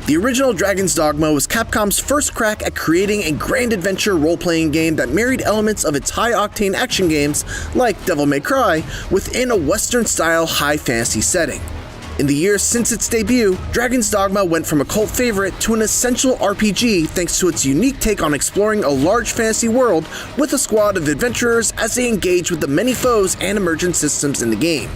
The original Dragon's Dogma was Capcom's first crack at creating a grand adventure role-playing game that married elements of its high-octane action games, like Devil May Cry, within a Western-style high fantasy setting. In the years since its debut, Dragon's Dogma went from a cult favorite to an essential RPG thanks to its unique take on exploring a large fantasy world with a squad of adventurers as they engage with the many foes and emergent systems in the game.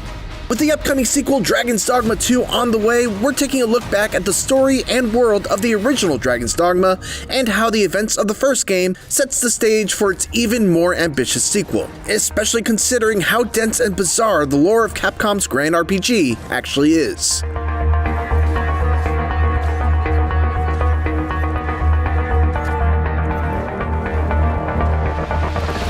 With the upcoming sequel Dragon's Dogma 2 on the way, we're taking a look back at the story and world of the original Dragon's Dogma and how the events of the first game sets the stage for its even more ambitious sequel, especially considering how dense and bizarre the lore of Capcom's grand RPG actually is.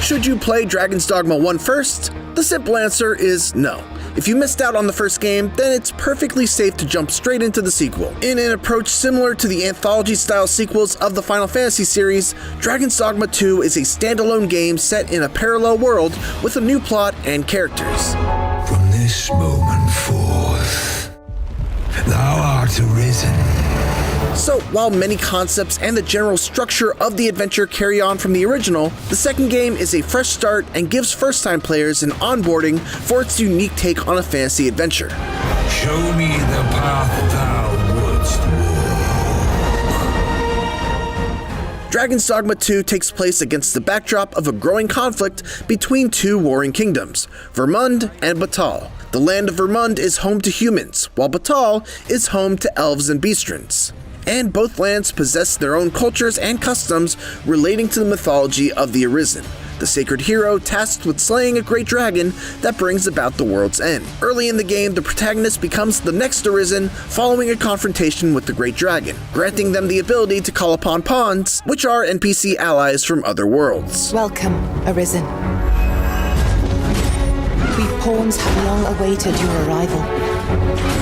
Should you play Dragon's Dogma 1 first? The simple answer is no. If you missed out on the first game, then it's perfectly safe to jump straight into the sequel. In an approach similar to the anthology-style sequels of the Final Fantasy series, Dragon's Dogma 2 is a standalone game set in a parallel world with a new plot and characters. From this moment forth, thou art arisen. So, while many concepts and the general structure of the adventure carry on from the original, the second game is a fresh start and gives first-time players an onboarding for its unique take on a fantasy adventure. Show me the path thou wouldst walk. Dragon's Dogma 2 takes place against the backdrop of a growing conflict between two warring kingdoms, Vermund and Batal. The land of Vermund is home to humans, while Batal is home to elves and beastrons. And both lands possess their own cultures and customs relating to the mythology of the Arisen, the sacred hero tasked with slaying a great dragon that brings about the world's end. Early in the game, the protagonist becomes the next Arisen following a confrontation with the great dragon, granting them the ability to call upon pawns, which are NPC allies from other worlds. Welcome, Arisen. We pawns have long awaited your arrival.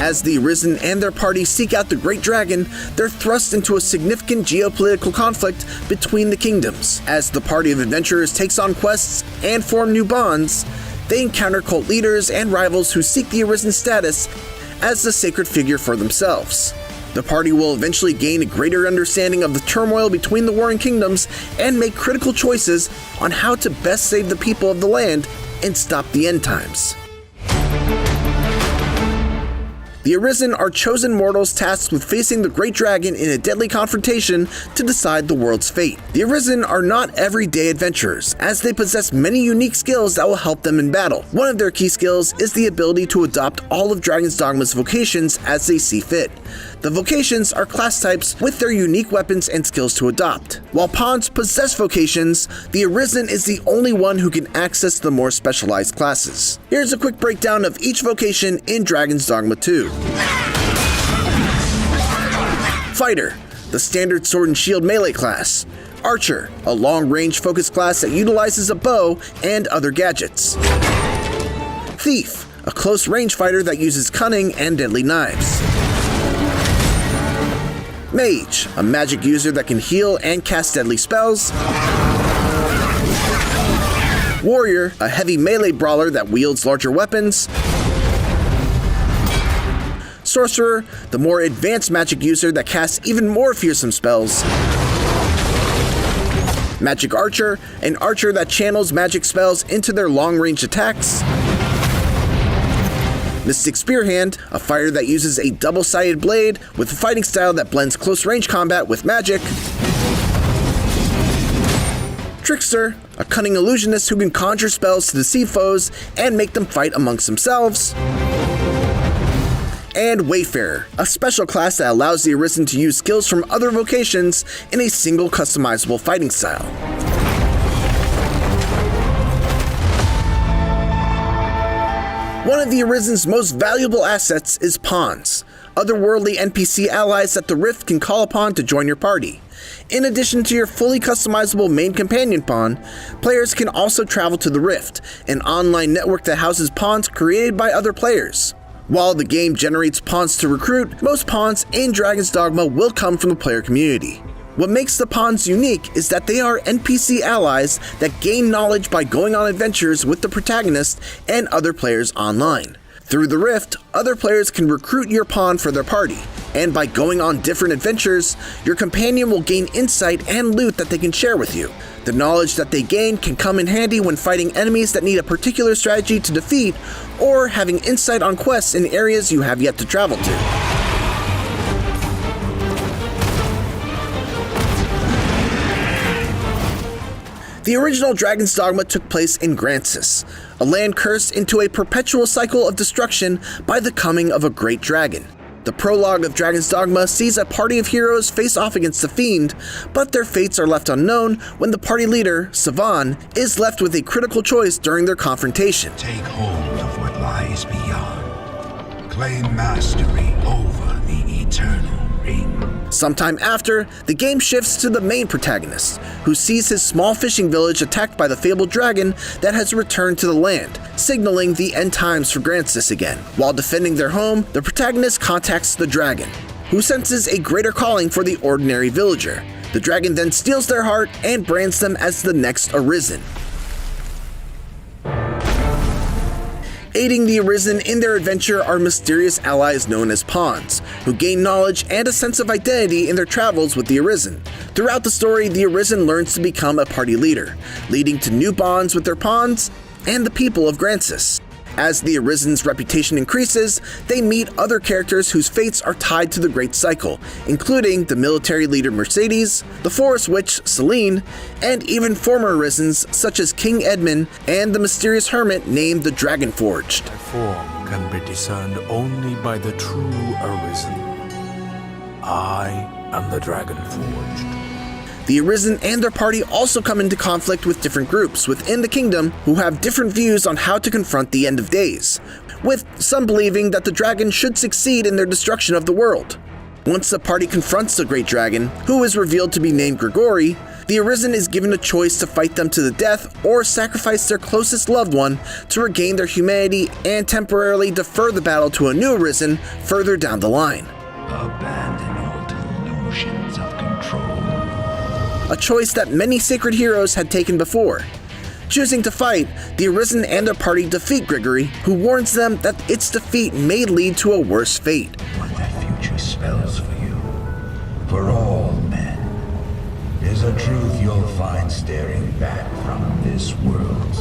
As the Arisen and their party seek out the Great Dragon, they're thrust into a significant geopolitical conflict between the kingdoms. As the party of adventurers takes on quests and form new bonds, they encounter cult leaders and rivals who seek the Arisen status as the sacred figure for themselves. The party will eventually gain a greater understanding of the turmoil between the warring kingdoms and make critical choices on how to best save the people of the land and stop the end times. The Arisen are chosen mortals tasked with facing the Great Dragon in a deadly confrontation to decide the world's fate. The Arisen are not everyday adventurers, as they possess many unique skills that will help them in battle. One of their key skills is the ability to adopt all of Dragon's Dogma's vocations as they see fit. The vocations are class types with their unique weapons and skills to adopt. While pawns possess vocations, the Arisen is the only one who can access the more specialized classes. Here's a quick breakdown of each vocation in Dragon's Dogma 2. Fighter, the standard sword and shield melee class. Archer, a long-range focus class that utilizes a bow and other gadgets. Thief, a close-range fighter that uses cunning and deadly knives. Mage, a magic user that can heal and cast deadly spells. Warrior, a heavy melee brawler that wields larger weapons. Sorcerer, the more advanced magic user that casts even more fearsome spells. Magic Archer, an archer that channels magic spells into their long-range attacks. Mystic Spearhand, a fighter that uses a double-sided blade with a fighting style that blends close-range combat with magic. Trickster, a cunning illusionist who can conjure spells to deceive foes and make them fight amongst themselves. And Wayfarer, a special class that allows the Arisen to use skills from other vocations in a single customizable fighting style. One of the Arisen's most valuable assets is pawns, otherworldly NPC allies that the Rift can call upon to join your party. In addition to your fully customizable main companion pawn, players can also travel to the Rift, an online network that houses pawns created by other players. While the game generates pawns to recruit, most pawns in Dragon's Dogma will come from the player community. What makes the pawns unique is that they are NPC allies that gain knowledge by going on adventures with the protagonist and other players online. Through the Rift, other players can recruit your pawn for their party, And by going on different adventures, your companion will gain insight and loot that they can share with you. The knowledge that they gain can come in handy when fighting enemies that need a particular strategy to defeat, or having insight on quests in areas you have yet to travel to. The original Dragon's Dogma took place in Grancis, a land cursed into a perpetual cycle of destruction by the coming of a great dragon. The prologue of Dragon's Dogma sees a party of heroes face off against the Fiend, but their fates are left unknown when the party leader, Savan, is left with a critical choice during their confrontation. Take hold of what lies beyond. Claim mastery over the eternal ring. Sometime after, the game shifts to the main protagonist, who sees his small fishing village attacked by the fabled dragon that has returned to the land, signaling the end times for Grancis again. While defending their home, the protagonist contacts the dragon, who senses a greater calling for the ordinary villager. The dragon then steals their heart and brands them as the next Arisen. Aiding the Arisen in their adventure are mysterious allies known as pawns, who gain knowledge and a sense of identity in their travels with the Arisen. Throughout the story, the Arisen learns to become a party leader, leading to new bonds with their pawns and the people of Grancis. As the Arisen's reputation increases, they meet other characters whose fates are tied to the Great Cycle, including the military leader Mercedes, the forest witch Celine, and even former Arisens such as King Edmund and the mysterious hermit named the Dragonforged. Form can be discerned only by the true Arisen. I am the Dragonforged. The Arisen and their party also come into conflict with different groups within the kingdom who have different views on how to confront the end of days, with some believing that the dragon should succeed in their destruction of the world. Once the party confronts the great dragon, who is revealed to be named Grigori, the Arisen is given a choice to fight them to the death or sacrifice their closest loved one to regain their humanity and temporarily defer the battle to a new Arisen further down the line. Abandon all delusions of control. A choice that many sacred heroes had taken before. Choosing to fight, the Arisen and their party defeat Grigori, who warns them that its defeat may lead to a worse fate. What that future spells for you, for all men, is a truth you'll find staring back from this world's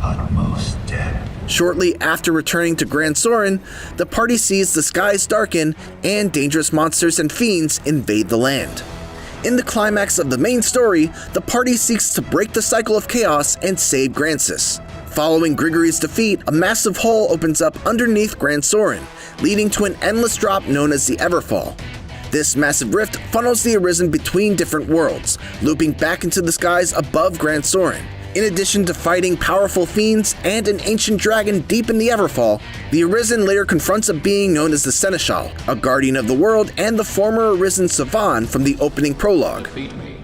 utmost depth. Shortly after returning to Gran Soren, the party sees the skies darken and dangerous monsters and fiends invade the land. In the climax of the main story, the party seeks to break the cycle of chaos and save Grancis. Following Grigori's defeat, a massive hole opens up underneath Gran Soren, leading to an endless drop known as the Everfall. This massive rift funnels the Arisen between different worlds, looping back into the skies above Gran Soren. In addition to fighting powerful fiends and an ancient dragon deep in the Everfall, the Arisen later confronts a being known as the Seneschal, a guardian of the world and the former Arisen Savan from the opening prologue. Defeat me,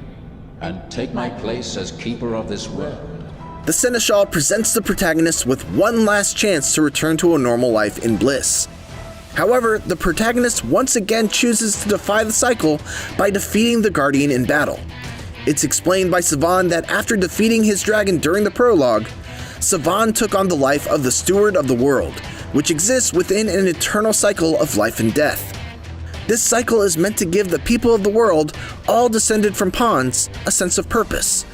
and take my place as keeper of this world. The Seneschal presents the protagonist with one last chance to return to a normal life in bliss. However, the protagonist once again chooses to defy the cycle by defeating the guardian in battle. It's explained by Savan that after defeating his dragon during the prologue, Savan took on the life of the Steward of the World, which exists within an eternal cycle of life and death. This cycle is meant to give the people of the world, all descended from pawns, a sense of purpose,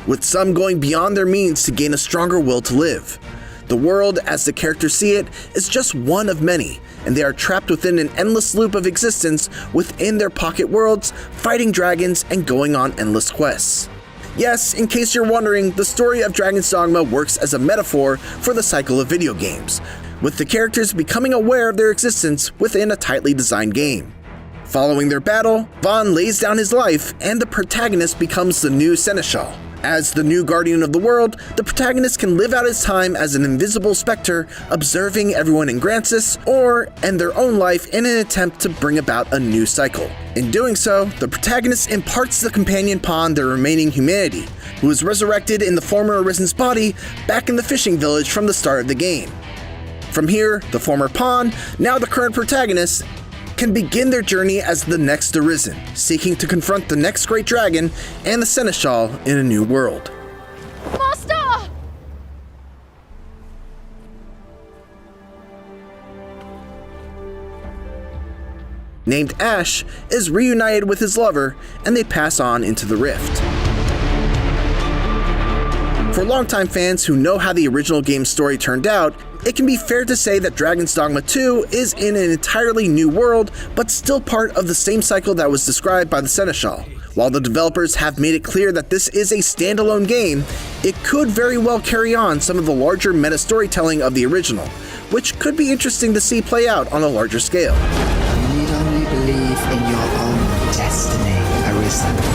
with some going beyond their means to gain a stronger will to live. The world, as the characters see it, is just one of many, and they are trapped within an endless loop of existence within their pocket worlds, fighting dragons and going on endless quests. Yes, in case you're wondering, the story of Dragon's Dogma works as a metaphor for the cycle of video games, with the characters becoming aware of their existence within a tightly designed game. Following their battle, Vaughn lays down his life, and the protagonist becomes the new Seneschal. As the new guardian of the world, the protagonist can live out his time as an invisible specter, observing everyone in Grancis, or end their own life in an attempt to bring about a new cycle. In doing so, the protagonist imparts the companion pawn their remaining humanity, who is resurrected in the former Arisen's body back in the fishing village from the start of the game. From here, the former pawn, now the current protagonist, can begin their journey as the next Arisen, seeking to confront the next great dragon and the Seneschal in a new world. Master! named Ash, is reunited with his lover, and they pass on into the rift. For longtime fans who know how the original game's story turned out, it can be fair to say that Dragon's Dogma 2 is in an entirely new world, but still part of the same cycle that was described by the Seneschal. While the developers have made it clear that this is a standalone game, it could very well carry on some of the larger meta storytelling of the original, which could be interesting to see play out on a larger scale. You need only believe in your own destiny, Arisen.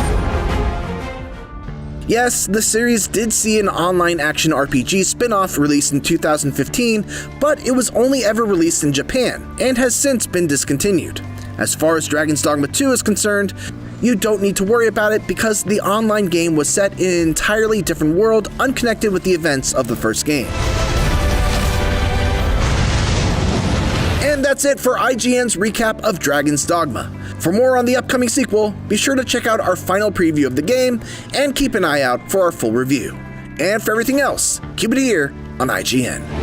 Yes, the series did see an online action RPG spin-off released in 2015, but it was only ever released in Japan, and has since been discontinued. As far as Dragon's Dogma 2 is concerned, you don't need to worry about it because the online game was set in an entirely different world unconnected with the events of the first game. And that's it for IGN's recap of Dragon's Dogma. For more on the upcoming sequel, be sure to check out our final preview of the game and keep an eye out for our full review. And for everything else, keep it here on IGN.